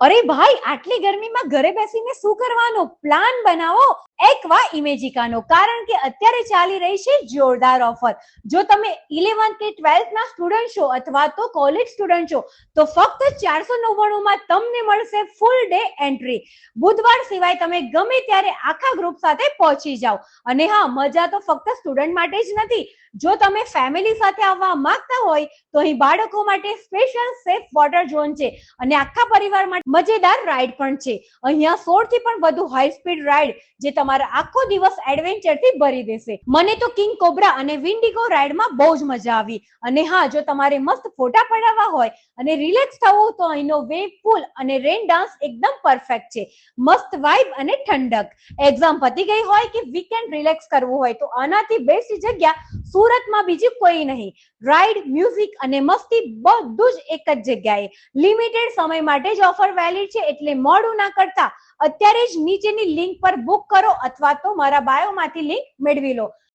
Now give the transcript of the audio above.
અરે ભાઈ, આટલી ગરમીમાં ઘરે બેસીને શું કરવાનું? પ્લાન બનાવો એકવા ઇમેજિકાનો, કારણ કે અત્યારે ચાલી રહી છે જોરદાર ઓફર. જો તમે 11th કે 12th ના સ્ટુડન્ટ છો અથવા તો કોલેજ સ્ટુડન્ટ છો તો ફક્ત 499 માં તમને મળશે ફૂલ ડે એન્ટ્રી. બુધવાર સિવાય તમે ગમે ત્યારે આખા ગ્રુપ સાથે પહોંચી જાઓ. અને હા, મજા તો ફક્ત સ્ટુડન્ટ માટે જ નથી. જો તમે ફેમિલી સાથે આવવા માંગતા હોય તો અહીં બાળકો માટે સ્પેશિયલ સેફ વોટર ઝોન છે અને આખા પરિવાર માટે મજેદાર રાઈડ પણ છે. અહીંયા 16 થી પણ વધુ હાઈ સ્પીડ રાઈડ જે તમારા આખો દિવસ એડવેન્ચર થી ભરી દેશે. મને તો કિંગ કોબ્રા અને વિન્ડિગો રાઈડમાં બહુ જ મજા આવી. અને હા, જો તમારે મસ્ત ફોટા પડાવવા હોય અને રિલેક્સ થવું તો અહીંનો વેવ પૂલ અને રેન ડાન્સ એકદમ પરફેક્ટ છે. મસ્ત વાઇબ અને ઠંડક. એક્ઝામ પતી ગઈ હોય કે વીકેન્ડ રિલેક્સ કરવું હોય તો આનાથી બેસ્ટ જગ્યા સુરતમાં બીજી કોઈ નહીં. રાઈડ, મ્યુઝિક અને મસ્તી બધું જ એક જ જગ્યાએ. લિમિટેડ સમય માટે જ ઓફર વેલિડ છે, એટલે મોડું ના કરતા અત્યારે જ નીચેની લિંક પર બુક કરો અથવા તો મારા બાયોમાંથી લિંક મેળવી લો.